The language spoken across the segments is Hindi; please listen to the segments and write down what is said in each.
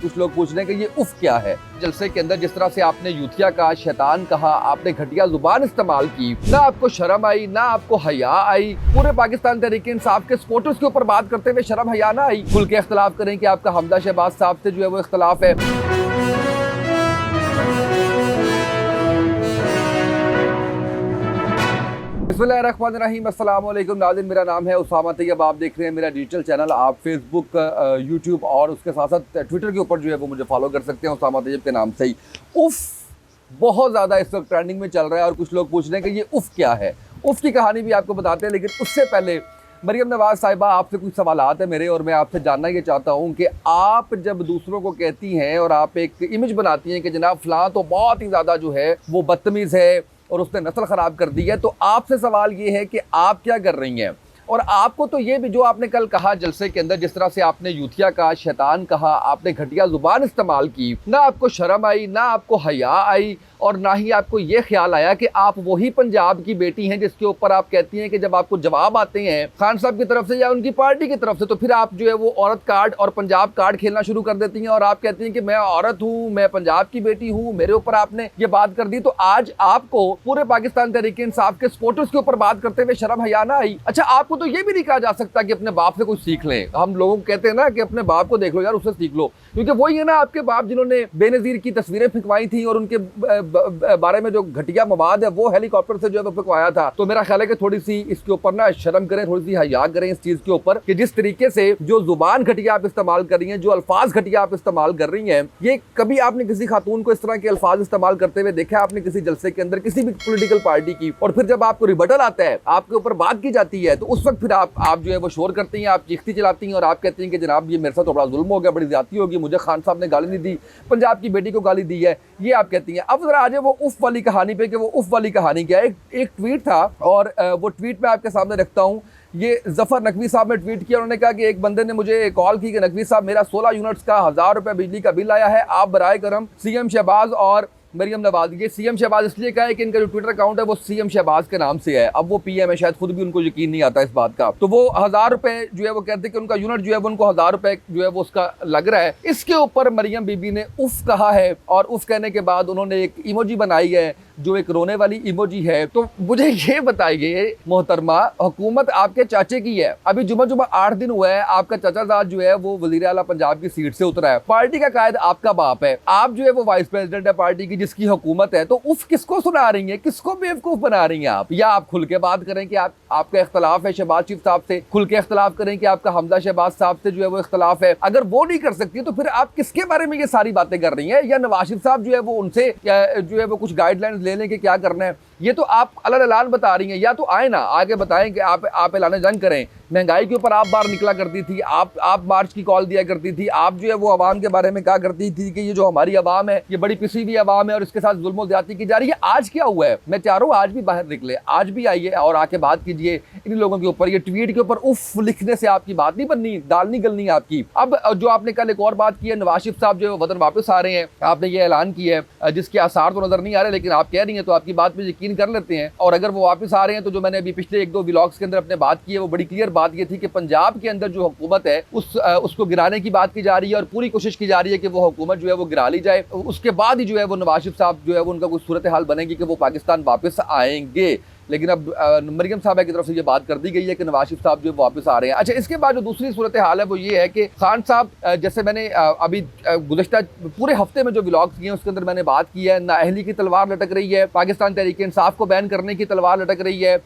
कुछ लोग पूछ रहे हैं कि ये उफ क्या है। जलसे के अंदर जिस तरह से आपने यूथिया कहा, शैतान कहा, आपने घटिया जुबान इस्तेमाल की, ना आपको शर्म आई ना आपको हया आई। पूरे पाकिस्तान तहरीक इंसाफ के सपोर्टर्स के ऊपर बात करते हुए शर्म हया ना आई। खुल के इख्तलाफ करें कि आपका हमजा शहबाज साहब से जो है वो इख्तलाफ है। बिस्मिल्लाहिर्रहमानिर्रहीम, अस्सलाम वालेकुम नाज़रीन, मेरा नाम है उसामा तैयब। आप देख रहे हैं मेरा डिजिटल चैनल। आप फेसबुक, यूट्यूब और उसके साथ साथ ट्विटर के ऊपर जो है वो मुझे फॉलो कर सकते हैं उसामा तैयब के नाम से ही। उफ़ बहुत ज़्यादा इस वक्त ट्रेंडिंग में चल रहा है और कुछ लोग पूछ रहे हैं कि ये उफ़ क्या है। उफ़ की कहानी भी आपको बताते हैं, लेकिन उससे पहले मरियम नवाज़ साहिबा, आपसे कुछ सवालात है मेरे, और मैं आपसे जानना ये चाहता हूँ कि आप जब दूसरों को कहती हैं और आप एक इमेज बनाती हैं कि जनाब फ़लाँ तो बहुत ही ज़्यादा जो है वो बदतमीज़ है और उसने नस्ल ख़राब कर दी है, तो आपसे सवाल ये है कि आप क्या कर रही हैं। और आपको तो ये भी जो आपने कल कहा जलसे के अंदर, जिस तरह से आपने यूथिया कहा, शैतान कहा, आपने घटिया जुबान इस्तेमाल की, ना आपको शर्म आई ना आपको हया आई और ना ही आपको ये ख्याल आया कि आप वही पंजाब की बेटी हैं जिसके ऊपर आप कहती हैं कि जब आपको जवाब आते हैं खान साहब की तरफ से या उनकी पार्टी की तरफ से, तो फिर आप जो है वो औरत कार्ड और पंजाब कार्ड खेलना शुरू कर देती हैं और आप कहती हैं कि मैं औरत हूँ, मैं पंजाब की बेटी हूँ, मेरे ऊपर आपने ये बात कर दी। तो आज आपको पूरे पाकिस्तान तहरीक इंसाफ के सपोर्टर्स के ऊपर बात करते हुए शर्म हया ना आई। अच्छा, आपको तो ये भी नहीं कहा जा सकता कि अपने बाप से कुछ सीख लें। हम लोगों को कहते हैं ना कि अपने बाप को देख लो यार, उससे सीख लो, क्योंकि वही है ना आपके बाप जिन्होंने बेनज़ीर की तस्वीरें फिकवाई थी और उनके बारे में जो घटिया मवाद है वो हेलीकॉप्टर से जो है वो फिकवाया था। तो मेरा ख्याल है कि थोड़ी सी इसके ऊपर ना शर्म करें, थोड़ी सी हया करें इस चीज के ऊपर कि जिस तरीके से जो जुबान घटिया आप इस्तेमाल कर रही हैं, जो अल्फाज घटिया आप इस्तेमाल कर रही हैं, ये कभी आपने किसी खातून को इस तरह के अल्फाज इस्तेमाल करते हुए देखा आपने किसी जलसे के अंदर किसी भी पॉलिटिकल पार्टी की? और फिर जब आपको रिबटल आता है, आपके ऊपर बात की जाती है, तो उस वक्त फिर आप जो है वो शोर करती हैं, आप चीखती चलाती हैं और आप कहती हैं कि जनाब ये मेरे साथ तो बड़ा जुल्म हो गया, बड़ी ज्यादती होगी, मुझे खान साहब ने गाली नहीं दी, पंजाब की बेटी को गाली दी है, ये आप कहती हैं। अब जरा आ जाए वो उफ वाली कहानी पे कि वो उफ वाली कहानी क्या है। एक ट्वीट था और वो ट्वीट मैं आपके सामने रखता हूँ। ये जफर नकवी साहब ने ट्वीट किया। उन्होंने कहा कि एक बंदे ने मुझे कॉल की कि नकवी साहब मेरा 16 यूनिट्स का 1000 रुपये बिजली का बिल आया है, आप बराए करम सीएम शहबाज और मरियम नवाज। ये सीएम शहबाज इसलिए कहा है कि इनका जो ट्विटर अकाउंट है वो सीएम शहबाज के नाम से है। अब वो पीएम है, शायद खुद भी उनको यकीन नहीं आता इस बात का। तो वो 1000 रुपये जो है वो कहते हैं कि उनका यूनिट जो है वो उनको 1000 रुपये जो है वो उसका लग रहा है। इसके ऊपर मरियम बीबी ने उफ कहा है और उफ कहने के बाद उन्होंने एक इमोजी बनाई है जो एक रोने वाली इमोजी है। तो मुझे ये बताइए मोहतरमा, हुकूमत आपके चाचे की है, अभी जुमा 8 दिन हुआ है, आपका चाचाजाद जो है वो वजीर आला पंजाब की सीट से उतरा है, पार्टी का कायद आपका बाप है, आप जो है वो वाइस प्रेसिडेंट है पार्टी की जिसकी हुकूमत है। तो उफ किसको सुना रही है, किसको बेवकूफ बना रही हैं आप? या आप खुल के बात करें कि आपका इख्तलाफ है शहबाज शरीफ साहब से, खुल के इख्तलाफ करें कि आपका हमजा शहबाज साहब से जो है वो इख्तलाफ है। अगर वो नहीं कर सकती तो फिर आप किसके बारे में ये सारी बातें कर रही हैं? या नवाज शरीफ साहब जो है वो उनसे जो है वो कुछ गाइडलाइंस ले लें कि क्या करना है? ये तो आप अलग बता रही हैं। या तो आए ना आगे बताएं कि आप ऐलान जंग करें। महंगाई के ऊपर आप बाहर निकला करती थी, आप मार्च की कॉल दिया करती थी, आप जो है वो आवाम के बारे में कहा करती थी कि ये जो हमारी आवाम है ये बड़ी पिसी हुई आवाम है और इसके साथ जुल्म और ज्यादती की जा रही है। आज क्या हुआ है? मैं चाह रहा हूँ आज भी बाहर निकले, आज भी आइए और आके बात कीजिए इन लोगों के ऊपर। ये ट्वीट के ऊपर उफ लिखने से आपकी बात नहीं बननी, दाल नहीं गलनी आपकी। अब जो आपने कल एक और बात की है, नवाज शरीफ साहब जो है वतन वापस आ रहे हैं, आपने ये ऐलान किया है जिसके आसार तो नजर नहीं आ रहे, लेकिन आप कह रही हैं तो आपकी बात पे यकीन कर लेते हैं। और अगर वो वापस आ रहे हैं तो जो मैंने अभी पिछले 1-2 व्लॉग्स के अंदर अपने बात की है वो बड़ी क्लियर बात ये थी कि पंजाब के अंदर जो हुकूमत है उसको गिराने की बात की जा रही है और पूरी कोशिश की जा रही है कि वो हुकूमत जो है वो गिरा ली जाए। उसके बाद ही जो है वो नवाज शरीफ साहब जो है वो उनका कुछ सूरत हाल बनेगी कि वो पाकिस्तान वापस आएंगे। लेकिन अब मरियम साहबा की तरफ से ये बात कर दी गई है कि नवाज शरीफ साहब जो वापस आ रहे हैं। अच्छा, इसके बाद जो दूसरी सूरत हाल है वो ये है कि खान साहब, जैसे मैंने अभी गुज़श्ता पूरे हफ्ते में जो व्लॉग्स किए हैं उसके अंदर मैंने बात की है, नाअहली की तलवार लटक रही है, पाकिस्तान तहरीक इंसाफ को बैन करने की तलवार लटक रही है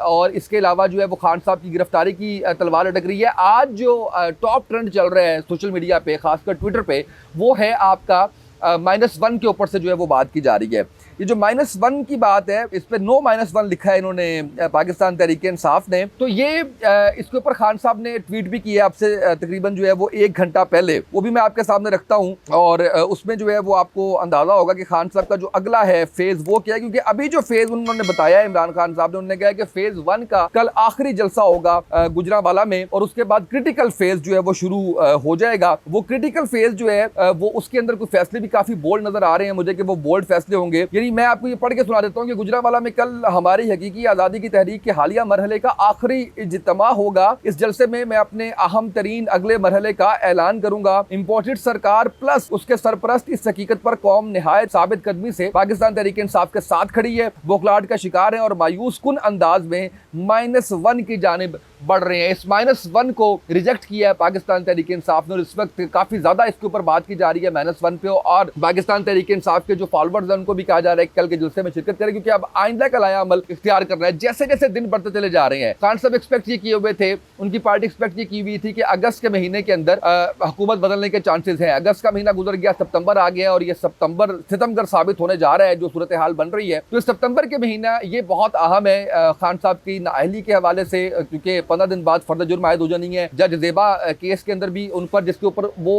और इसके अलावा जो है वो खान साहब की गिरफ्तारी की तलवार लटक रही है। आज जो टॉप ट्रेंड चल रहा है सोशल मीडिया पे, खासकर ट्विटर पे, वो है आपका -1 के ऊपर से जो है वो बात की जा रही है। ये जो -1 की बात है, इस पे नो -1 लिखा है इन्होंने पाकिस्तान तहरीक इंसाफ ने। तो ये इसके ऊपर खान साहब ने ट्वीट भी किया आपसे तकरीबन जो है वो 1 घंटा पहले, वो भी मैं आपके सामने रखता हूँ और उसमें जो है वो आपको अंदाजा होगा कि खान साहब का जो अगला है फेज़ वो क्या है। क्योंकि अभी जो फेज़ उन्होंने बताया है इमरान खान साहब ने, उन्होंने कहा कि फेज़ 1 का कल आखिरी जलसा होगा गुजरांवाला में और उसके बाद क्रिटिकल फेज़ जो है वो शुरू हो जाएगा। वो क्रिटिकल फेज़ जो है वो उसके अंदर कुछ फैसले भी काफ़ी बोल्ड नज़र आ रहे हैं मुझे कि वो बोल्ड फैसले होंगे। यानी मैं आपको ये पढ़ के सुना देता हूँ कि गुजरांवाला में कल हमारी हकीकी आज़ादी की तहरीक के हालिया मरहले का आखिरी इज्तिमा होगा। इस जलसे में मैं अपने अहम तरीन अगले मरहले का ऐलान करूंगा। इम्पोर्टेड सरकार प्लस उसके सरपरस्त इस हकीकत पर कौम निहायत साबित कदमी से पाकिस्तान तहरीक इंसाफ के साथ खड़ी है, बौखलाहट का शिकार है और मायूस कुन अंदाज में -1 की जानिब बढ़ रहे हैं। इस -1 को रिजेक्ट किया है पाकिस्तान तहरीक इंसाफ ने और इस वक्त काफी ज्यादा इसके ऊपर बात की जा रही है -1 पे। और पाकिस्तान तहरीक इंसाफ के जो फॉलोअर्स हैं उनको भी कहा जा रहा है कि कल के जलसे में शिरकत करें, क्योंकि अब आइंदा का लाया अमल इख्तियार करना है। जैसे जैसे दिन बढ़ते चले जा रहे हैं, खान साहब एक्सपेक्ट ये किए हुए थे, उनकी पार्टी एक्सपेक्ट ये की हुई थी कि अगस्त के महीने के अंदर हुकूमत बदलने के चांसेस हैं। अगस्त का महीना गुजर गया, सितंबर आ गया और ये सितंबर सितमगर साबित होने जा रहा है जो सूरत हाल बन रही है। तो सितंबर के महीना ये बहुत अहम है खान साहब की नाअहली के हवाले से, क्योंकि 15 दिन बाद फर्द जुर्म आयद हो जानी है। जज जेबा केस के अंदर भी उन पर, जिसके ऊपर वो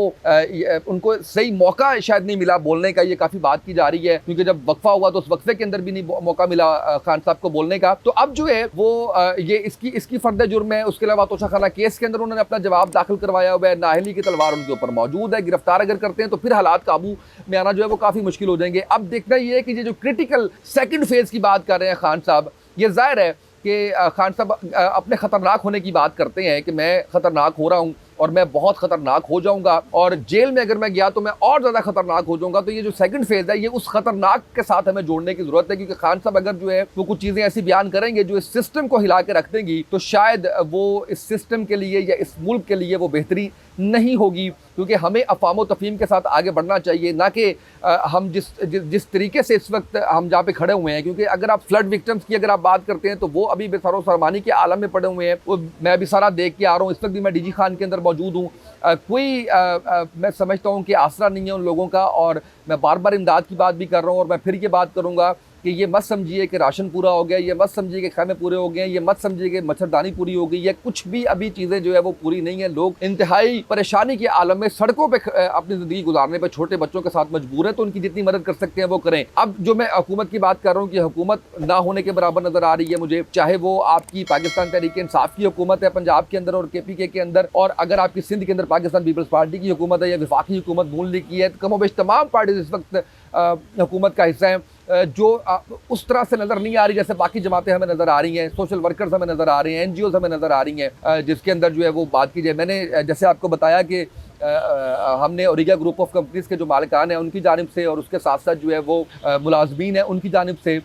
उनको सही मौका शायद नहीं मिला बोलने का, ये काफी बात की जा रही है, क्योंकि जब वक्फा हुआ तो उस वक्फे के अंदर भी नहीं मौका मिला खान साहब को बोलने का। तो अब जो है वो ये इसकी फर्द जुर्म है। उसके अलावा तोशाखाना केस के अंदर उन्होंने अपना जवाब दाखिल करवाया हुआ है, नाअहली की तलवार उनके ऊपर मौजूद है। गिरफ्तार अगर करते हैं तो फिर हालात काबू में आना जो है वो काफी मुश्किल हो जाएंगे। अब देखना ये है कि ये जो क्रिटिकल सेकंड फेज की बात कर रहे हैं खान साहब, ये जाहिर है कि खान साहब अपने खतरनाक होने की बात करते हैं कि मैं खतरनाक हो रहा हूँ और मैं बहुत खतरनाक हो जाऊंगा और जेल में अगर मैं गया तो मैं और ज़्यादा खतरनाक हो जाऊंगा। तो ये जो सेकंड फेज है ये उस खतरनाक के साथ हमें जोड़ने की ज़रूरत है, क्योंकि खान साहब अगर जो है वो कुछ चीज़ें ऐसी बयान करेंगे जो इस सिस्टम को हिला के रख देंगी, तो शायद वो इस सिस्टम के लिए या इस मुल्क के लिए वो बेहतरी नहीं होगी। क्योंकि हमें अफ़वाम व तफ़हीम के साथ आगे बढ़ना चाहिए, ना कि हम जिस तरीके से इस वक्त हम जहाँ पे खड़े हुए हैं। क्योंकि अगर आप फ्लड विक्टिम्स की अगर आप बात करते हैं तो वो अभी बेसरो सरमानी के आलम में पड़े हुए हैं। वो मैं अभी सारा देख के आ रहा हूँ, इस वक्त भी मैं डीजी खान के अंदर मौजूद हूँ। कोई मैं समझता हूँ कि आसरा नहीं है उन लोगों का। और मैं बार बार इमदाद की बात भी कर रहा हूँ और मैं फिर ये बात करूँगा कि ये मत समझिए कि राशन पूरा हो गया, ये मत समझिए कि खैमे पूरे हो गए, ये मत समझिए कि मच्छरदानी पूरी हो गई है। कुछ भी अभी चीज़ें जो है वो पूरी नहीं है। लोग इंतहाई परेशानी के आलम में सड़कों पे अपनी ज़िंदगी गुजारने पर छोटे बच्चों के साथ मजबूर है। तो उनकी जितनी मदद कर सकते हैं वो करें। अब जो मैं हुकूमत की बात कर रहा हूँ कि हुकूमत ना होने के बराबर नज़र आ रही है मुझे, चाहे वो आपकी पाकिस्तान तहरीक इंसाफ की हुकूमत है पंजाब के अंदर और KPK के अंदर, और अगर आपकी सिंध के अंदर पाकिस्तान पीपल्स पार्टी की हुकूमत है या वफाकी हुकूमत नून लीग की है, तो कमोबेश तमाम पार्टीज इस वक्त हुकूमत का हिस्सा है, जो उस तरह से नज़र नहीं आ रही जैसे बाकी जमातें हमें नज़र आ रही हैं, सोशल वर्कर्स हमें नज़र आ रहे हैं, NGOs हमें नज़र आ रही हैं, जिसके अंदर जो है वो बात की जाए। मैंने जैसे आपको बताया कि हमने ओरिगा ग्रुप ऑफ कंपनीज़ के जो मालिकान हैं उनकी जानिब से और उसके साथ साथ जो है वो मुलाजमीन हैं उनकी जानिब से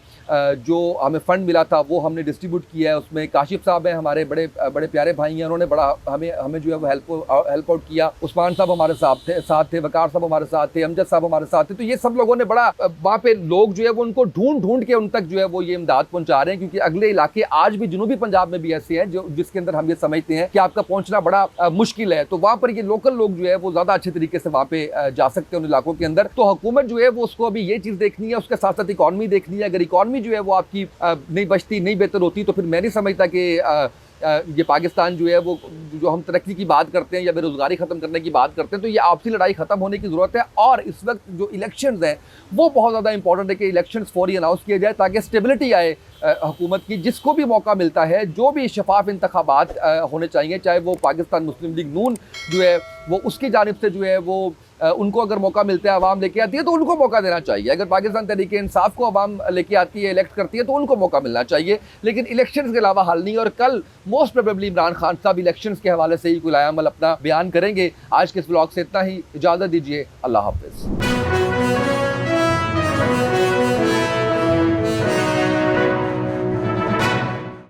जो हमें फ़ंड मिला था वो हमने डिस्ट्रीब्यूट किया है। उसमें काशिफ साहब हैं, हमारे बड़े प्यारे भाई हैं, उन्होंने बड़ा हमें जो है वो हेल्प आउट किया। उस्मान साहब हमारे साथ थे, वकार साहब हमारे साथ थे, अमजद साहब हमारे साथ थे। तो ये सब लोगों ने बड़ा वहाँ पे लोग जो है वो उनको ढूंढ के उन तक जो है वो ये इमदाद पहुँचा रहे हैं। क्योंकि अगले इलाके आज भी जनूबी पंजाब में भी ऐसे हैं जो जिसके अंदर हम ये समझते हैं कि आपका पहुँचना बड़ा मुश्किल है। तो वहाँ पर ये लोकल लोग जो है वो ज़्यादा अच्छे तरीके से वहाँ पे जा सकते हैं उन इलाकों के अंदर। तो हुकूमत जो है वो उसको अभी ये चीज़ देखनी है, उसके साथ साथ इकॉनमी देखनी है। अगर इकॉनमी जो है वो आपकी नहीं बचती, नहीं बेहतर होती, तो फिर मैं नहीं समझता कि ये पाकिस्तान जो है वो, जो हम तरक्की की बात करते हैं या बेरोज़गारी ख़त्म करने की बात करते हैं, तो ये आपसी लड़ाई ख़त्म होने की ज़रूरत है। और इस वक्त जो इलेक्शंस हैं वो बहुत ज़्यादा इंपॉर्टेंट है कि इलेक्शंस फौरी अनाउंस किए जाए ताकि स्टेबिलिटी आए हुकूमत की। जिसको भी मौका मिलता है, जो भी शफाफ इंतखाबात होने चाहिए, चाहे वो पाकिस्तान मुस्लिम लीग नून जो है वो उसकी जानिब से जो है वो उनको अगर मौका मिलता है, आवाम लेके आती है तो उनको मौका देना चाहिए। अगर पाकिस्तान तहरीक इंसाफ को आवाम लेके आती है, इलेक्ट करती है, तो उनको मौका मिलना चाहिए। लेकिन इलेक्शंस के अलावा हल नहीं। और कल मोस्ट प्रोबेबली इमरान खान साहब इलेक्शंस के हवाले से ही कोई अमल अपना बयान करेंगे। आज के इस व्लॉग से इतना ही, इजाज़त दीजिए, अल्लाह हाफ़िज़।